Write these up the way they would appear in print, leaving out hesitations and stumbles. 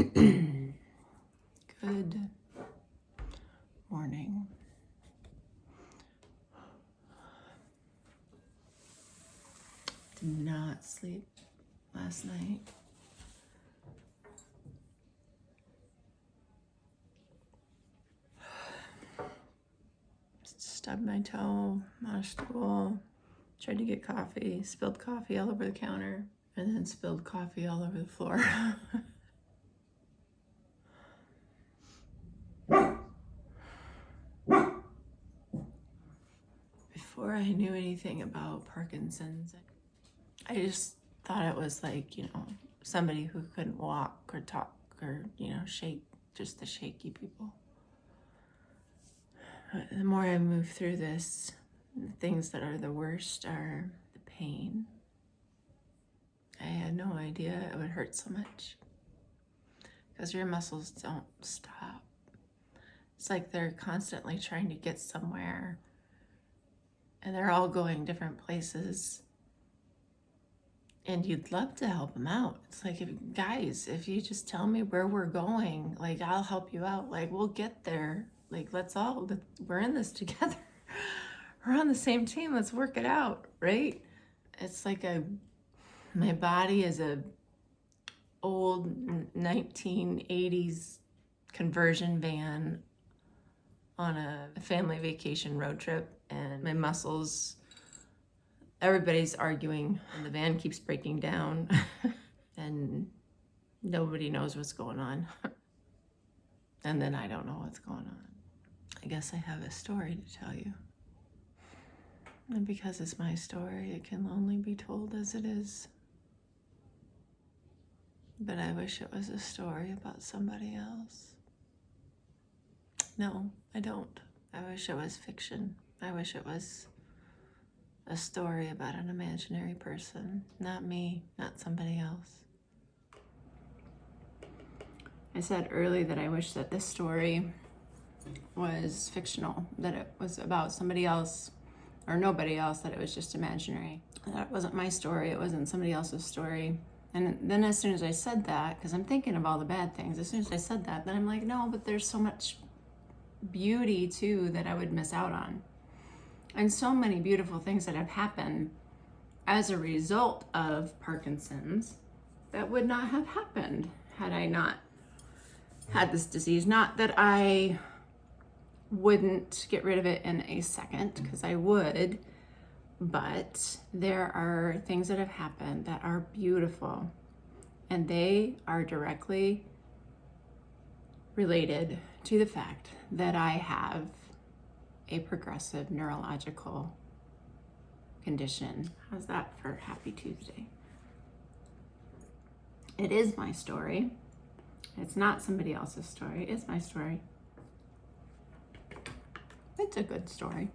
Good morning. Did not sleep last night. Stubbed my toe on a stool, tried to get coffee, spilled coffee all over the counter, and then spilled coffee all over the floor. Before I knew anything about Parkinson's, I just thought it was like, somebody who couldn't walk or talk or, shake, just the shaky people. But the more I move through this, the things that are the worst are the pain. I had no idea it would hurt so much because your muscles don't stop. It's like they're constantly trying to get somewhere and they're all going different places. And you'd love to help them out. It's like, guys, if you just tell me where we're going, like, I'll help you out. Like, we'll get there. Like, we're in this together. We're on the same team. Let's work it out, right? It's like my body is a old 1980s conversion van on a family vacation road trip, and my muscles, everybody's arguing and the van keeps breaking down and nobody knows what's going on. And then I don't know what's going on. I guess I have a story to tell you. And because it's my story, it can only be told as it is. But I wish it was a story about somebody else. No, I don't. I wish it was fiction. I wish it was a story about an imaginary person, not me, not somebody else. I said early that I wish that this story was fictional, that it was about somebody else or nobody else, that it was just imaginary. That it wasn't my story, it wasn't somebody else's story. And then as soon as I said that, because I'm thinking of all the bad things, as soon as I said that, then I'm like, no, but there's so much beauty too that I would miss out on. And so many beautiful things that have happened as a result of Parkinson's that would not have happened had I not had this disease. Not that I wouldn't get rid of it in a second, because I would, but there are things that have happened that are beautiful, and they are directly related to the fact that I have a progressive neurological condition. How's that for Happy Tuesday? It is my story. It's not somebody else's story. It's my story. It's a good story.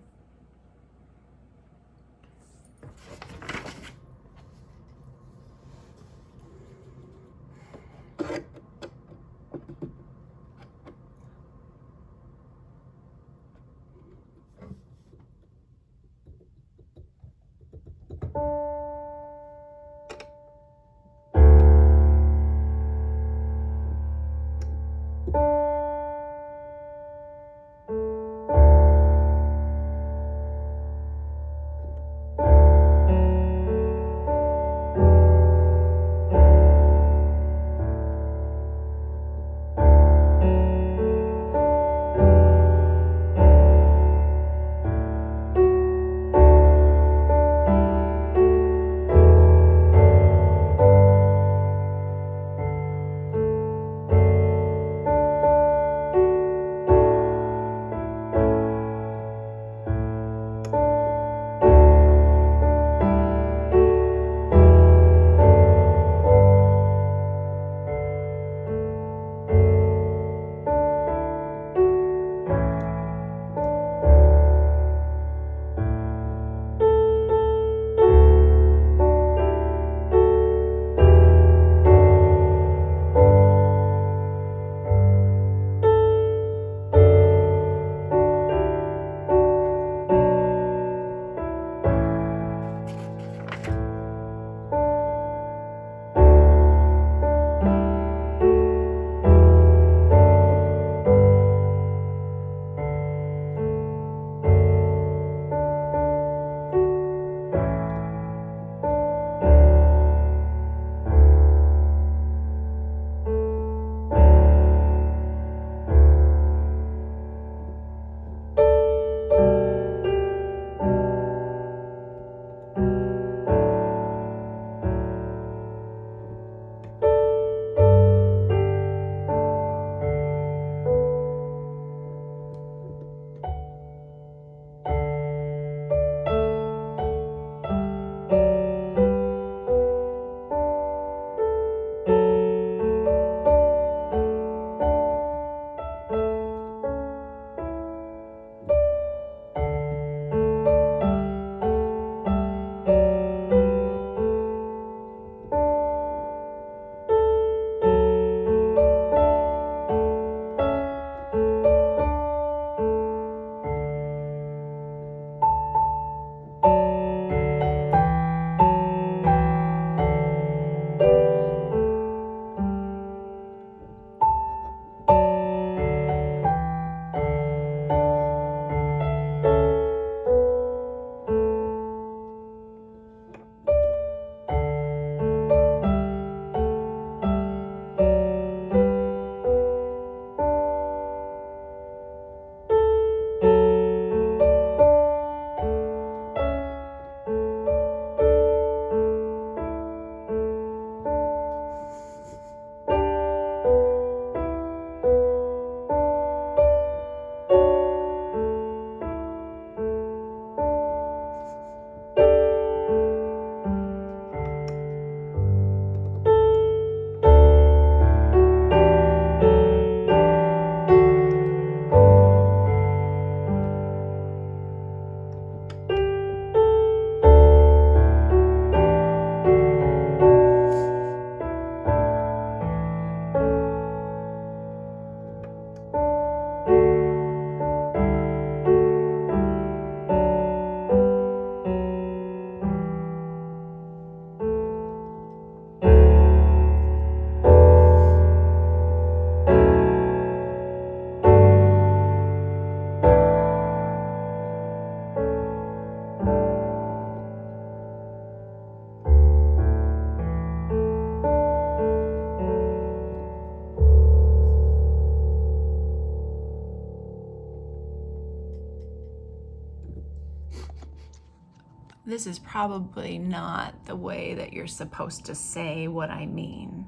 This is probably not the way that you're supposed to say what I mean.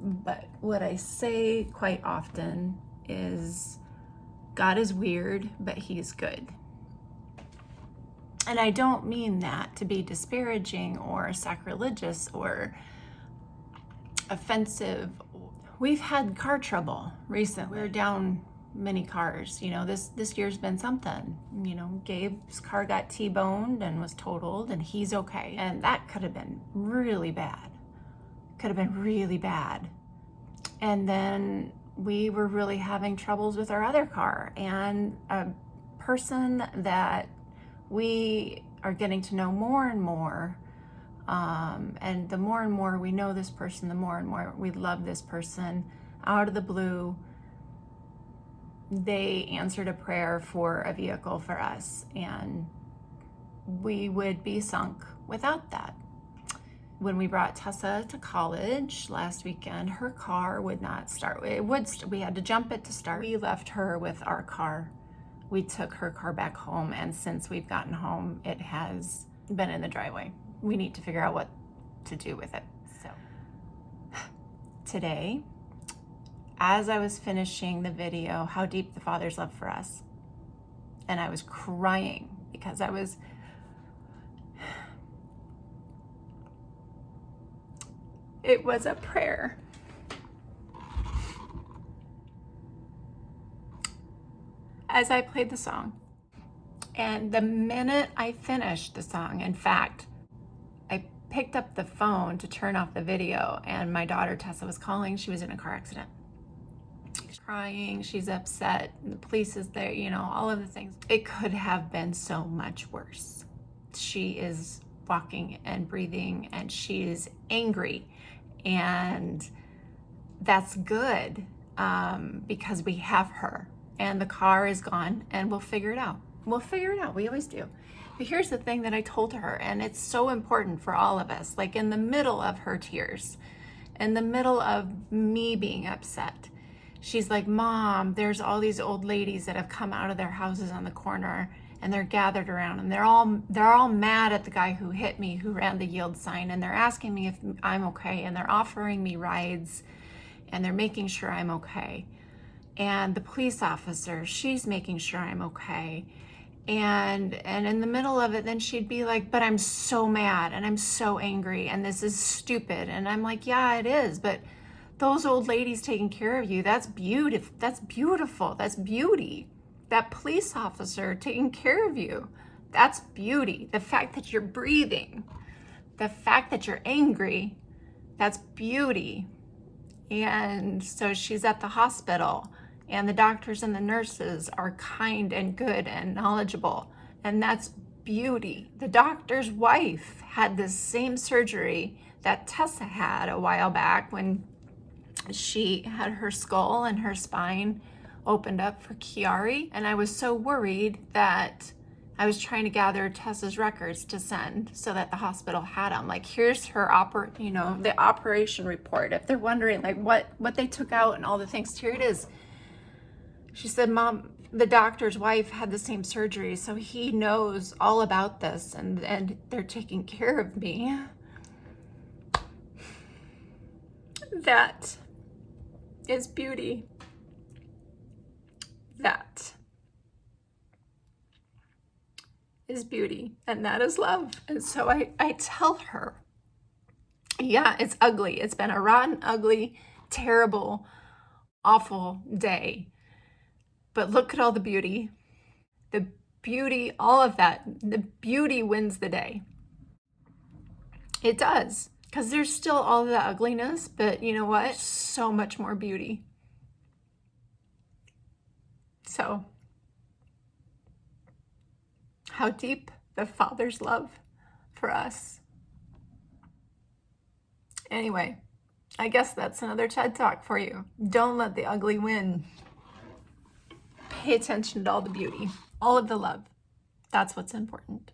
But what I say quite often is God is weird, but he's good. And I don't mean that to be disparaging or sacrilegious or offensive. We've had car trouble recently. We're down many cars. You know, this year's been something. You know, Gabe's car got T-boned and was totaled, and he's okay. And that could have been really bad. Could have been really bad. And then we were really having troubles with our other car, and a person that we are getting to know more and more, and the more and more we know this person, the more and more we love this person. Out of the blue, they answered a prayer for a vehicle for us, and we would be sunk without that. When we brought Tessa to college last weekend, her car would not start. We had to jump it to start. We left her with our car. We took her car back home, and since we've gotten home, it has been in the driveway. We need to figure out what to do with it. So today, as I was finishing the video, How Deep the Father's Love for Us, and I was crying because it was a prayer. As I played the song, and the minute I finished the song, in fact, I picked up the phone to turn off the video, and my daughter Tessa was calling. She was in a car accident. She's crying, she's upset, the police is there, you know, all of the things. It could have been so much worse. She is walking and breathing, and she's angry, and that's good, because we have her. And the car is gone, and we'll figure it out. We'll figure it out. We always do. But here's the thing that I told her, and it's so important for all of us. Like in the middle of her tears, in the middle of me being upset, she's like, Mom, there's all these old ladies that have come out of their houses on the corner, and they're gathered around, and they're all mad at the guy who hit me, who ran the yield sign, and they're asking me if I'm okay, and they're offering me rides, and they're making sure I'm okay. And the police officer, she's making sure I'm okay. And in the middle of it, then she'd be like, but I'm so mad and I'm so angry and this is stupid. And I'm like, yeah, it is. But those old ladies taking care of you, that's beautiful. That's beautiful. That's beauty. That police officer taking care of you, that's beauty. The fact that you're breathing, the fact that you're angry, that's beauty. And so she's at the hospital, and the doctors and the nurses are kind and good and knowledgeable, and that's beauty. The doctor's wife had the same surgery that Tessa had a while back when she had her skull and her spine opened up for Chiari, and I was so worried that I was trying to gather Tessa's records to send so that the hospital had them. Like, here's her the operation report. If they're wondering like what they took out and all the things, here it is. She said, Mom, the doctor's wife had the same surgery, so he knows all about this, and they're taking care of me. That is beauty. That is beauty, and that is love. And so I tell her, yeah, it's ugly. It's been a rotten, ugly, terrible, awful day. But look at all the beauty. The beauty, all of that, the beauty wins the day. It does, because there's still all the ugliness, but you know what? So much more beauty. So, how deep the Father's love for us. Anyway, I guess that's another TED Talk for you. Don't let the ugly win. Pay attention to all the beauty, all of the love. That's what's important.